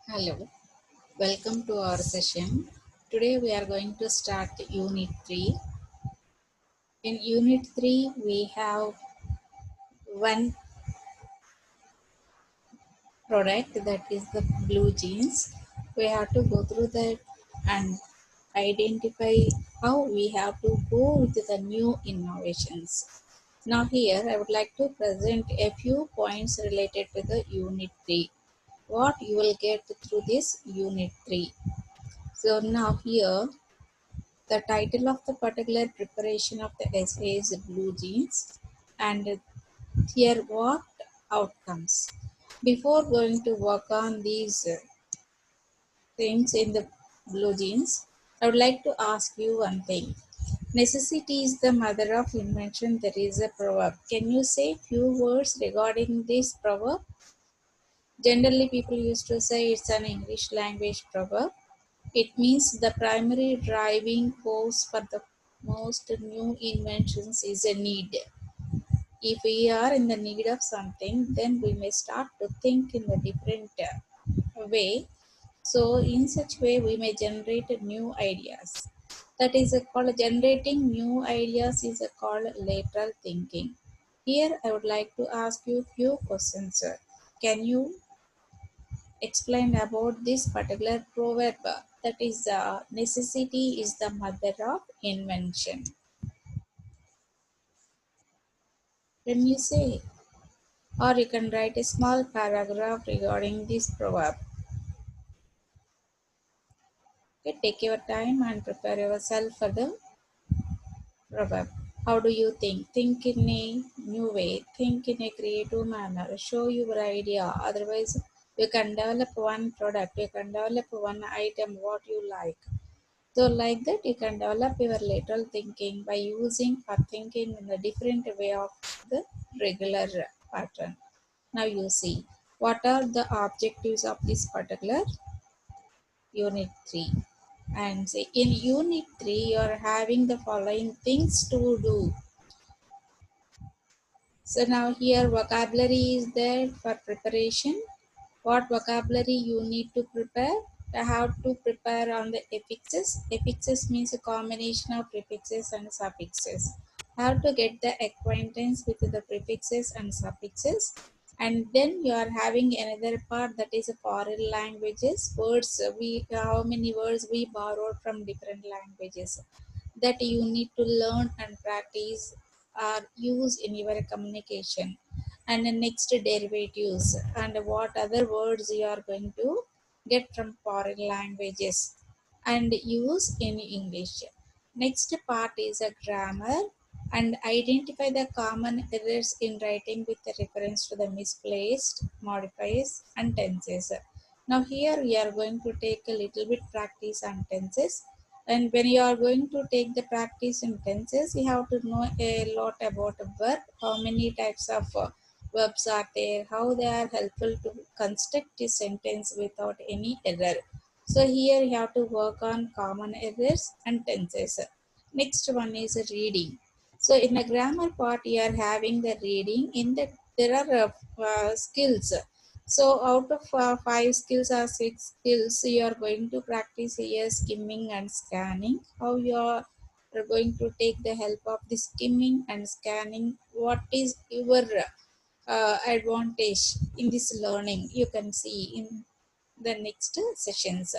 Hello, welcome to our session. Today we are going to start Unit 3. In Unit 3, we have one product that is the blue jeans. We have to go through that and identify how we have to go with the new innovations. Now, here I would like to present a few points related to the Unit 3. What you will get through this Unit 3. So, now here the title of the particular preparation of the essay is Blue Jeans, and here what outcomes. Before going to work on these things in the blue jeans, I would like to ask you one thing. Necessity is the mother of invention. There is a proverb. Can you say few words regarding this proverb? Generally, people used to say it's an English language proverb. It means the primary driving force for the most new inventions is a need. If we are in the need of something, then we may start to think in a different way. So, in such way, we may generate new ideas. That is called generating new ideas is called lateral thinking. Here, I would like to ask you few questions. Sir. Can you explain about this particular proverb, that is necessity is the mother of invention. When you say, or you can write a small paragraph regarding this proverb. Okay, take your time and prepare yourself for the proverb. How do you think? Think in a new way, think in a creative manner, show your idea. Otherwise, you can develop one product, you can develop one item what you like. So, like that, you can develop your lateral thinking by using or thinking in a different way of the regular pattern. Now, you see what are the objectives of this particular unit 3. And say in unit 3, you are having the following things to do. So, now here vocabulary is there for preparation. What vocabulary you need to prepare? I have to prepare on the affixes. Affixes means a combination of prefixes and suffixes. Have to get the acquaintance with the prefixes and suffixes, and then you are having another part that is foreign languages. Words we how many words we borrowed from different languages that you need to learn and practice or use in your communication, and the next derivatives and what other words you are going to get from foreign languages and use in English. Next part is a grammar and identify the common errors in writing with reference to the misplaced, modifiers and tenses. Now here we are going to take a little bit practice on tenses, and when you are going to take the practice in tenses, you have to know a lot about a verb, how many types of verbs are there, how they are helpful to construct a sentence without any error. So here you have to work on common errors and tenses. Next one is reading. So in the grammar part, you are having the reading. In that there are skills. So out of 5 skills or 6 skills, you are going to practice here skimming and scanning. How you are going to take the help of the skimming and scanning? What is your advantage in this learning? You can see in the next sessions.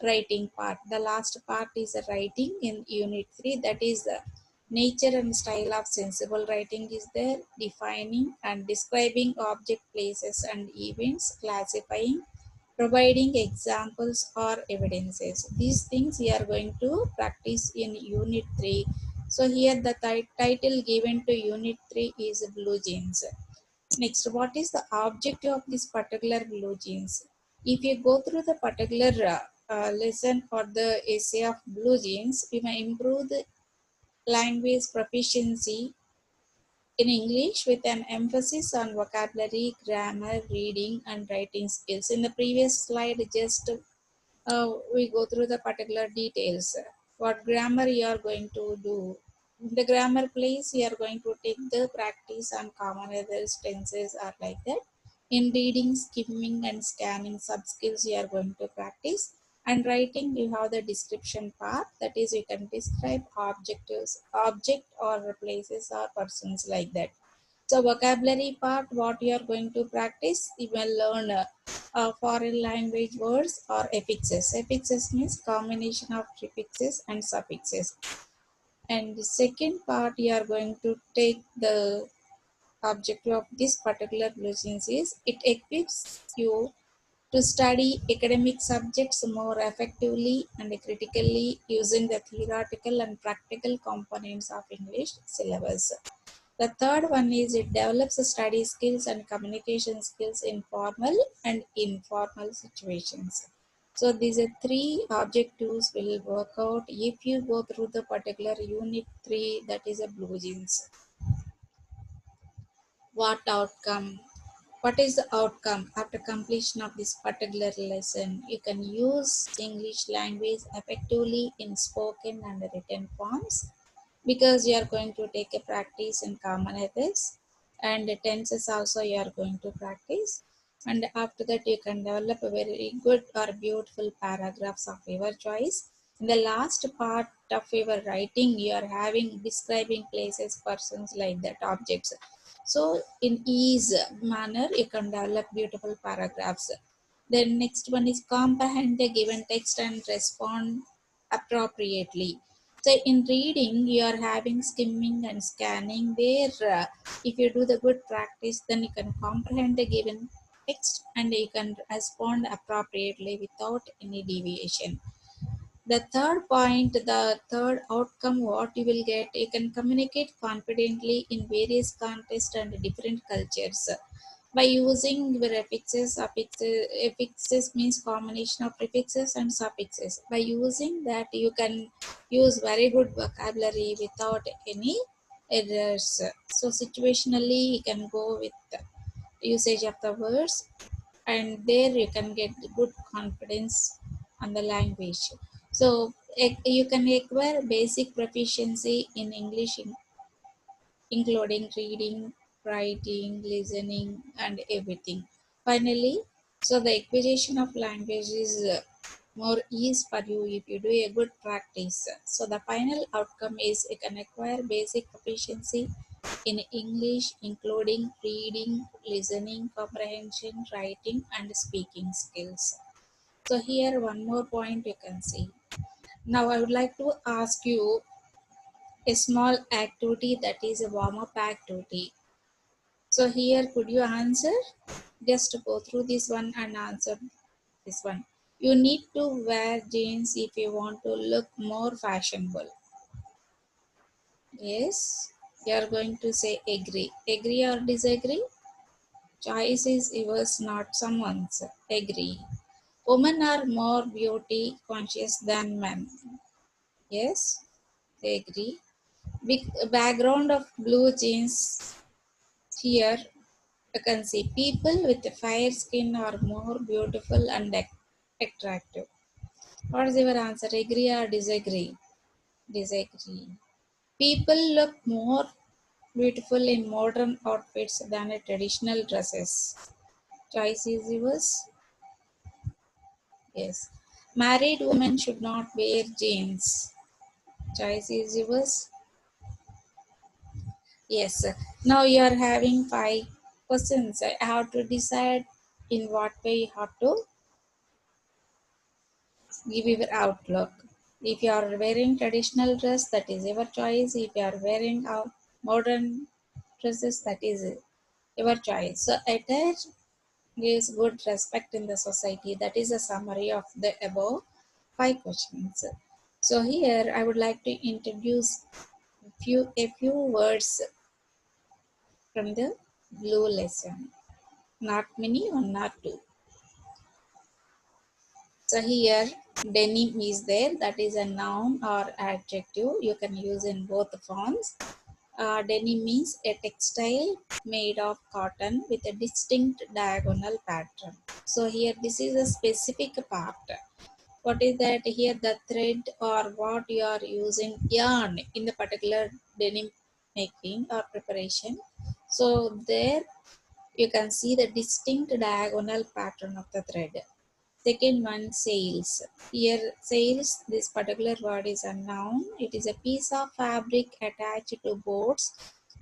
Writing part. The last part is writing in unit 3. That is the nature and style of sensible writing is there, defining and describing object, places and events, classifying, providing examples or evidences. These things we are going to practice in unit 3. So here the title given to unit 3 is blue jeans. Next, what is the objective of this particular blue jeans? If you go through the particular lesson or the essay of blue jeans, we may improve the language proficiency in English with an emphasis on vocabulary, grammar, reading, and writing skills. In the previous slide, just we go through the particular details. What grammar you are going to do. In the grammar place, you are going to take the practice on common errors, tenses, or like that. In reading, skimming, and scanning sub skills, you are going to practice. And writing, you have the description part. That is, you can describe object or places or persons like that. So vocabulary part, what you are going to practice, you will learn foreign language words or affixes. Affixes means combination of prefixes and suffixes. And the second part, you are going to take the objective of this particular license is it equips you to study academic subjects more effectively and critically using the theoretical and practical components of English syllabus. The third one is it develops study skills and communication skills in formal and informal situations. So these are three objectives will work out if you go through the particular unit 3, that is a blue jeans. What outcome? What is the outcome after completion of this particular lesson? You can use English language effectively in spoken and written forms because you are going to take a practice in common ethics and the tenses also you are going to practice, and after that you can develop a very good or beautiful paragraphs of your choice. In the last part of your writing you are having describing places, persons like that, objects. So in ease manner you can develop beautiful paragraphs. Then next one is comprehend the given text and respond appropriately. So in reading you are having skimming and scanning where if you do the good practice then you can comprehend the given text and you can respond appropriately without any deviation. The third point, the third outcome, what you will get, you can communicate confidently in various contexts and different cultures by using your affixes means combination of prefixes and suffixes. By using that you can use very good vocabulary without any errors. So situationally you can go with the usage of the words, and there you can get good confidence on the language. So you can acquire basic proficiency in English, including reading, writing, listening, and everything. Finally, so the acquisition of language is more ease for you if you do a good practice. So the final outcome is you can acquire basic proficiency in English, including reading, listening, comprehension, writing, and speaking skills. So here one more point you can see. Now I would like to ask you a small activity, that is a warm-up activity. So here could you answer? Just go through this one and answer this one. You need to wear jeans if you want to look more fashionable. Yes, you are going to say agree. Agree or disagree? Choice is yours, not someone's. Agree. Women are more beauty conscious than men. Yes, agree. Big background of blue jeans here. You can see people with fair skin are more beautiful and attractive. What is your answer? Agree or disagree? Disagree. People look more beautiful in modern outfits than in traditional dresses. Choice is yours. Yes. Married women should not wear jeans. Choice is yours. Yes. Now you are having 5 questions. I have to decide in what way you have to give your outlook. If you are wearing traditional dress, that is your choice. If you are wearing modern dresses, that is your choice. So attire gives good respect in the society. That is a summary of the above 5 questions. So here I would like to introduce a few words from the blue lesson. Not many, one or two. So here denim is there, that is a noun or adjective. You can use in both forms. Denim means a textile made of cotton with a distinct diagonal pattern. So here this is a specific part. What is that? Here the thread or what you are using, yarn in the particular denim making or preparation. So there You can see the distinct diagonal pattern of the thread. Second one, sails. Here, sails, this particular word is a noun. It is a piece of fabric attached to boats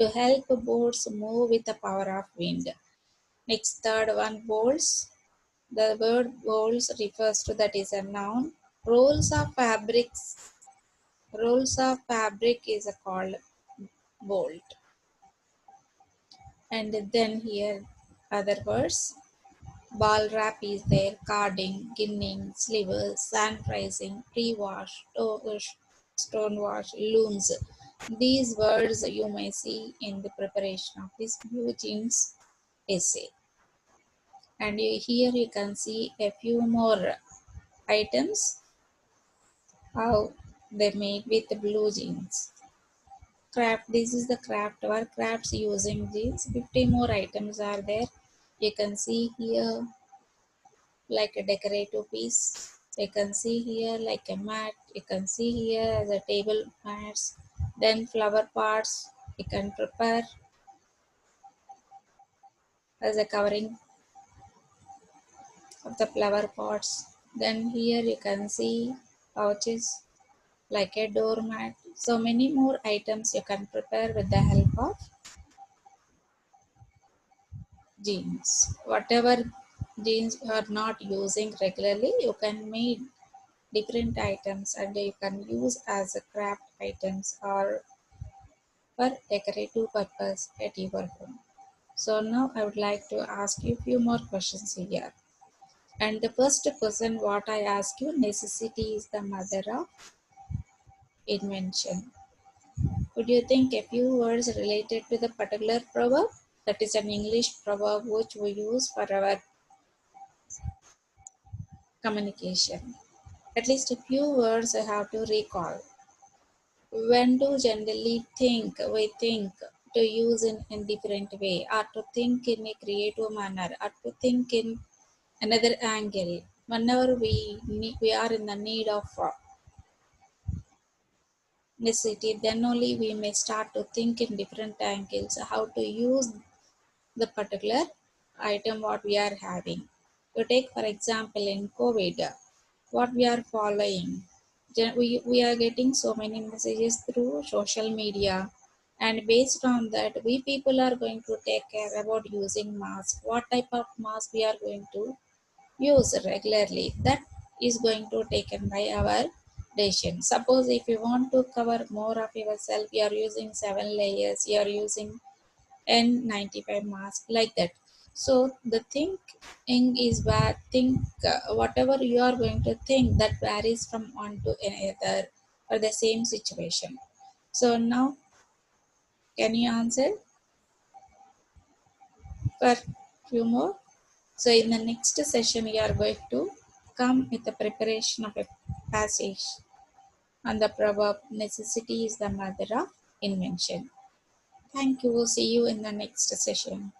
to help boats move with the power of wind. Next, third one, bowls. The word bowls refers to, that is a noun. Rolls of fabrics. Rolls of fabric is called bolt. And then here other words. Ball wrap is there, carding, ginning, slivers, sand pricing, pre-wash, stonewash, looms. These words you may see in the preparation of this blue jeans essay. And here you can see a few more items how they made with the blue jeans. Craft, this is the craft work, crafts using jeans. 50 more items are there. You can see here like a decorative piece. You can see here like a mat. You can see here the table mats. Then flower pots you can prepare as a covering of the flower pots. Then here you can see pouches like a doormat. So many more items you can prepare with the help of jeans. Whatever jeans you are not using regularly, you can make different items and you can use as a craft items or for decorative purpose at your home. So now I would like to ask you a few more questions here. And the first question what I ask you, necessity is the mother of invention. Could you think a few words related to the particular proverb? That is an English proverb which we use for our communication. At least a few words I have to recall. When do generally think we think to use in different way or to think in a creative manner or to think in another angle whenever we are in the need of necessity, then only we may start to think in different angles how to use the particular item what we are having. To take for example in COVID, what we are following, we are getting so many messages through social media, and based on that we people are going to take care about using mask, what type of mask we are going to use regularly, that is going to taken by our decision. Suppose if you want to cover more of yourself, you are using 7 layers, you are using N95 mask like that. So the thinking is where think whatever you are going to think that varies from one to another for the same situation. So now can you answer for few more? So in the next session we are going to come with the preparation of a passage on the proverb necessity is the mother of invention. Thank you. See you in the next session.